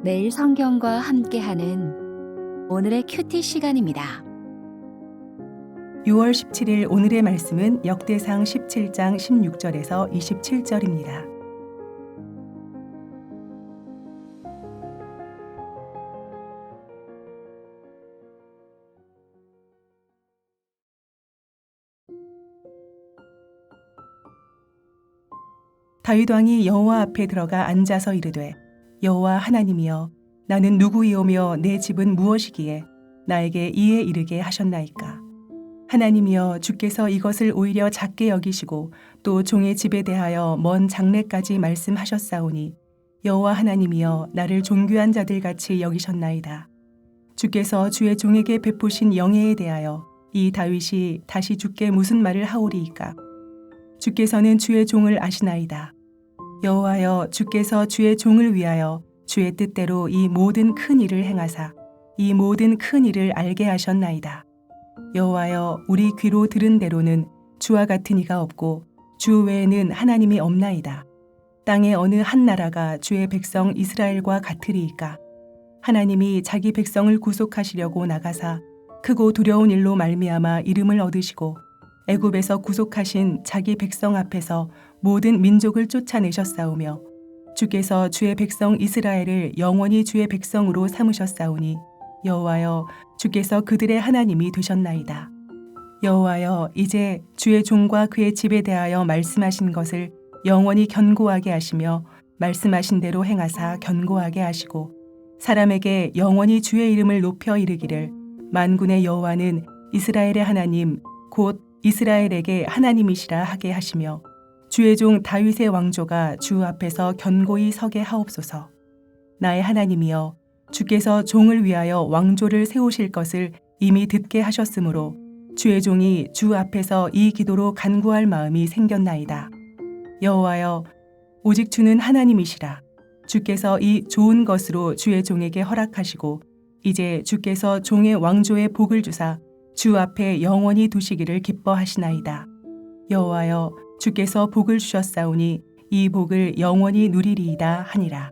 매일 성경과 함께하는 오늘의 큐티 시간입니다. 6월 17일 오늘의 말씀은 역대상 17장 16절에서 27절입니다. 다윗 왕이 여호와 앞에 들어가 앉아서 이르되 여호와 하나님이여 나는 누구이오며 내 집은 무엇이기에 나에게 이에 이르게 하셨나이까. 하나님이여 주께서 이것을 오히려 작게 여기시고 또 종의 집에 대하여 먼 장래까지 말씀하셨사오니 여호와 하나님이여 나를 존귀한 자들같이 여기셨나이다. 주께서 주의 종에게 베푸신 영예에 대하여 이 다윗이 다시 주께 무슨 말을 하오리이까. 주께서는 주의 종을 아시나이다. 여호와여 주께서 주의 종을 위하여 주의 뜻대로 이 모든 큰 일을 행하사 이 모든 큰 일을 알게 하셨나이다. 여호와여 우리 귀로 들은 대로는 주와 같은 이가 없고 주 외에는 하나님이 없나이다. 땅의 어느 한 나라가 주의 백성 이스라엘과 같으리이까. 하나님이 자기 백성을 구속하시려고 나가사 크고 두려운 일로 말미암아 이름을 얻으시고 애굽에서 구속하신 자기 백성 앞에서 모든 민족을 쫓아내셨사오며 주께서 주의 백성 이스라엘을 영원히 주의 백성으로 삼으셨사오니 여호와여 주께서 그들의 하나님이 되셨나이다. 여호와여 이제 주의 종과 그의 집에 대하여 말씀하신 것을 영원히 견고하게 하시며 말씀하신 대로 행하사 견고하게 하시고 사람에게 영원히 주의 이름을 높여 이르기를 만군의 여호와는 이스라엘의 하나님 곧 이스라엘에게 하나님이시라 하게 하시며 주의 종 다윗의 왕조가 주 앞에서 견고히 서게 하옵소서. 나의 하나님이여 주께서 종을 위하여 왕조를 세우실 것을 이미 듣게 하셨으므로 주의 종이 주 앞에서 이 기도로 간구할 마음이 생겼나이다. 여호와여 오직 주는 하나님이시라. 주께서 이 좋은 것으로 주의 종에게 허락하시고 이제 주께서 종의 왕조에 복을 주사 주 앞에 영원히 두시기를 기뻐하시나이다. 여호와여 주께서 복을 주셨사오니 이 복을 영원히 누리리이다 하니라.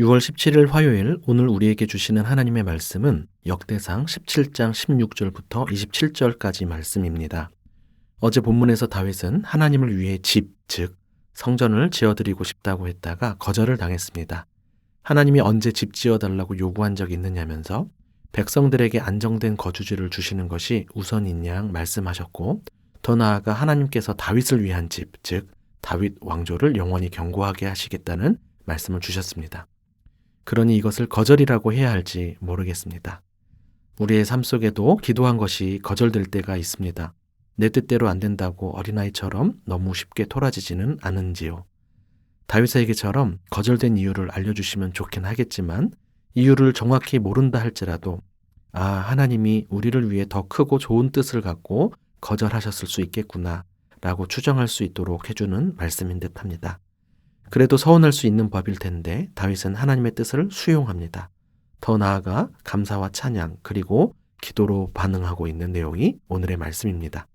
(6월 17일) 화요일 오늘 우리에게 주시는 하나님의 말씀은 역대상 17장 16절부터 27절까지 말씀입니다. 어제 본문에서 다윗은 하나님을 위해 집, 즉 성전을 지어드리고 싶다고 했다가 거절을 당했습니다. 하나님이 언제 집 지어달라고 요구한 적이 있느냐면서 백성들에게 안정된 거주지를 주시는 것이 우선인 양 말씀하셨고 더 나아가 하나님께서 다윗을 위한 집, 즉 다윗 왕조를 영원히 견고하게 하시겠다는 말씀을 주셨습니다. 그러니 이것을 거절이라고 해야 할지 모르겠습니다. 우리의 삶 속에도 기도한 것이 거절될 때가 있습니다. 내 뜻대로 안 된다고 어린아이처럼 너무 쉽게 토라지지는 않은지요. 다윗에게처럼 거절된 이유를 알려주시면 좋긴 하겠지만 이유를 정확히 모른다 할지라도 하나님이 우리를 위해 더 크고 좋은 뜻을 갖고 거절하셨을 수 있겠구나 라고 추정할 수 있도록 해주는 말씀인 듯합니다. 그래도 서운할 수 있는 법일 텐데 다윗은 하나님의 뜻을 수용합니다. 더 나아가 감사와 찬양 그리고 기도로 반응하고 있는 내용이 오늘의 말씀입니다.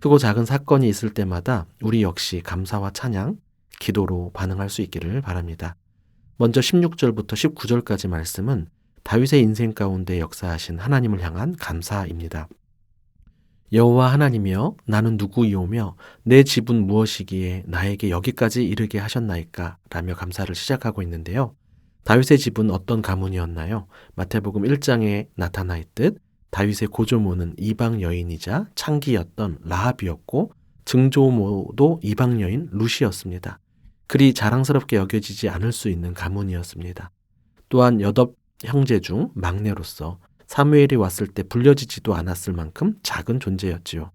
크고 작은 사건이 있을 때마다 우리 역시 감사와 찬양, 기도로 반응할 수 있기를 바랍니다. 먼저 16절부터 19절까지 말씀은 다윗의 인생 가운데 역사하신 하나님을 향한 감사입니다. 여호와 하나님이여 나는 누구이오며 내 집은 무엇이기에 나에게 여기까지 이르게 하셨나이까 라며 감사를 시작하고 있는데요. 다윗의 집은 어떤 가문이었나요? 마태복음 1장에 나타나 있듯 다윗의 고조모는 이방 여인이자 창기였던 라합이었고 증조모도 이방 여인 룻이었습니다. 그리 자랑스럽게 여겨지지 않을 수 있는 가문이었습니다. 또한 8 형제 중 막내로서 사무엘이 왔을 때 불려지지도 않았을 만큼 작은 존재였지요.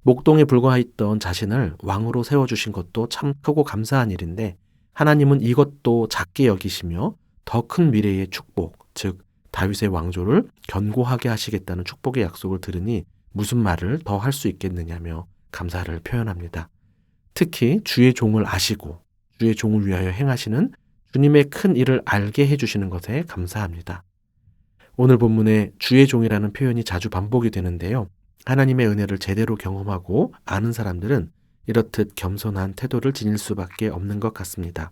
목동에 불과했던 자신을 왕으로 세워주신 것도 참 크고 감사한 일인데 하나님은 이것도 작게 여기시며 더 큰 미래의 축복, 즉 다윗의 왕조를 견고하게 하시겠다는 축복의 약속을 들으니 무슨 말을 더 할 수 있겠느냐며 감사를 표현합니다. 특히 주의 종을 아시고 주의 종을 위하여 행하시는 주님의 큰 일을 알게 해주시는 것에 감사합니다. 오늘 본문에 주의 종이라는 표현이 자주 반복이 되는데요. 하나님의 은혜를 제대로 경험하고 아는 사람들은 이렇듯 겸손한 태도를 지닐 수밖에 없는 것 같습니다.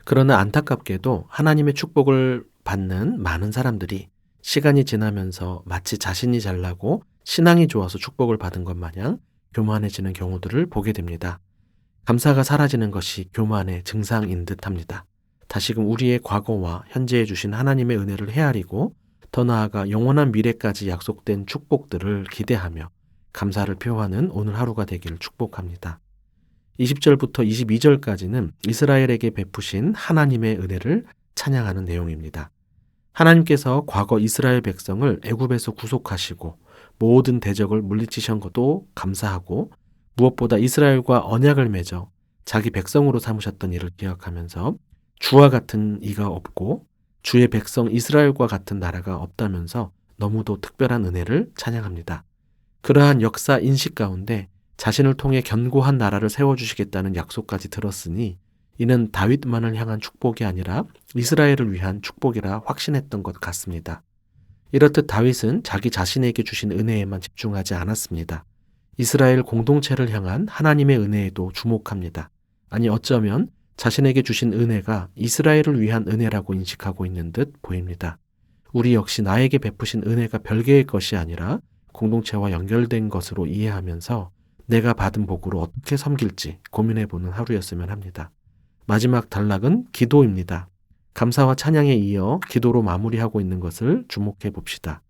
그러나 안타깝게도 하나님의 축복을 받는 많은 사람들이 시간이 지나면서 마치 자신이 잘나고 신앙이 좋아서 축복을 받은 것 마냥 교만해지는 경우들을 보게 됩니다. 감사가 사라지는 것이 교만의 증상인 듯합니다. 다시금 우리의 과거와 현재에 주신 하나님의 은혜를 헤아리고 더 나아가 영원한 미래까지 약속된 축복들을 기대하며 감사를 표하는 오늘 하루가 되기를 축복합니다. 20절부터 22절까지는 이스라엘에게 베푸신 하나님의 은혜를 찬양하는 내용입니다. 하나님께서 과거 이스라엘 백성을 애굽에서 구속하시고 모든 대적을 물리치신 것도 감사하고 무엇보다 이스라엘과 언약을 맺어 자기 백성으로 삼으셨던 일을 기억하면서 주와 같은 이가 없고 주의 백성 이스라엘과 같은 나라가 없다면서 너무도 특별한 은혜를 찬양합니다. 그러한 역사 인식 가운데 자신을 통해 견고한 나라를 세워주시겠다는 약속까지 들었으니 이는 다윗만을 향한 축복이 아니라 이스라엘을 위한 축복이라 확신했던 것 같습니다. 이렇듯 다윗은 자기 자신에게 주신 은혜에만 집중하지 않았습니다. 이스라엘 공동체를 향한 하나님의 은혜에도 주목합니다. 아니 어쩌면 자신에게 주신 은혜가 이스라엘을 위한 은혜라고 인식하고 있는 듯 보입니다. 우리 역시 나에게 베푸신 은혜가 별개의 것이 아니라 공동체와 연결된 것으로 이해하면서 내가 받은 복으로 어떻게 섬길지 고민해보는 하루였으면 합니다. 마지막 단락은 기도입니다. 감사와 찬양에 이어 기도로 마무리하고 있는 것을 주목해 봅시다.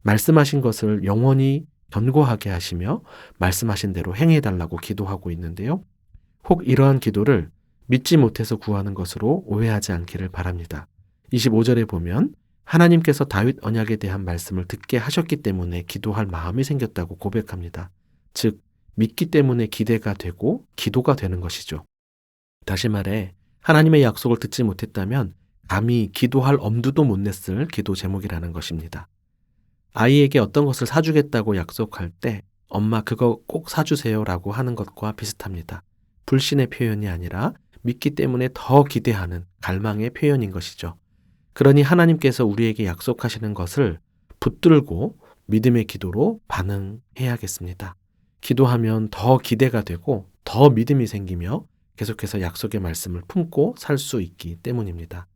말씀하신 것을 영원히 견고하게 하시며 말씀하신 대로 행해달라고 기도하고 있는데요. 혹 이러한 기도를 믿지 못해서 구하는 것으로 오해하지 않기를 바랍니다. 25절에 보면 하나님께서 다윗 언약에 대한 말씀을 듣게 하셨기 때문에 기도할 마음이 생겼다고 고백합니다. 즉 믿기 때문에 기대가 되고 기도가 되는 것이죠. 다시 말해 하나님의 약속을 듣지 못했다면 감히 기도할 엄두도 못 냈을 기도 제목이라는 것입니다. 아이에게 어떤 것을 사주겠다고 약속할 때 엄마 그거 꼭 사주세요 라고 하는 것과 비슷합니다. 불신의 표현이 아니라 믿기 때문에 더 기대하는 갈망의 표현인 것이죠. 그러니 하나님께서 우리에게 약속하시는 것을 붙들고 믿음의 기도로 반응해야겠습니다. 기도하면 더 기대가 되고 더 믿음이 생기며 계속해서 약속의 말씀을 품고 살 수 있기 때문입니다.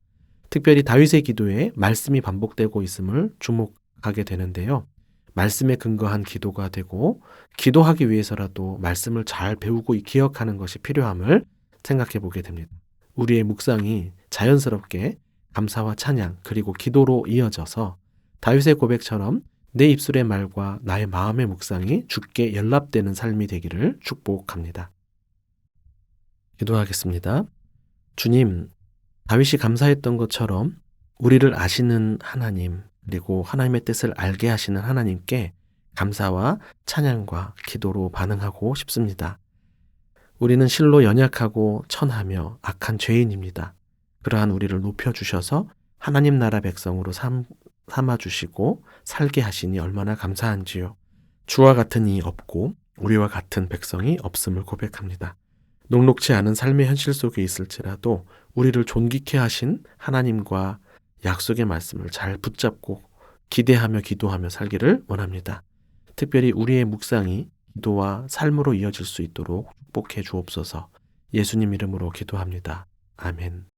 특별히 다윗의 기도에 말씀이 반복되고 있음을 주목하게 되는데요. 말씀에 근거한 기도가 되고 기도하기 위해서라도 말씀을 잘 배우고 기억하는 것이 필요함을 생각해 보게 됩니다. 우리의 묵상이 자연스럽게 감사와 찬양 그리고 기도로 이어져서 다윗의 고백처럼 내 입술의 말과 나의 마음의 묵상이 주께 연합되는 삶이 되기를 축복합니다. 기도하겠습니다. 주님, 다윗이 감사했던 것처럼 우리를 아시는 하나님 그리고 하나님의 뜻을 알게 하시는 하나님께 감사와 찬양과 기도로 반응하고 싶습니다. 우리는 실로 연약하고 천하며 악한 죄인입니다. 그러한 우리를 높여주셔서 하나님 나라 백성으로 삼아주시고 살게 하시니 얼마나 감사한지요. 주와 같은 이 없고 우리와 같은 백성이 없음을 고백합니다. 녹록지 않은 삶의 현실 속에 있을지라도 우리를 존귀케 하신 하나님과 약속의 말씀을 잘 붙잡고 기대하며 기도하며 살기를 원합니다. 특별히 우리의 묵상이 기도와 삶으로 이어질 수 있도록 축복해 주옵소서. 예수님 이름으로 기도합니다. 아멘.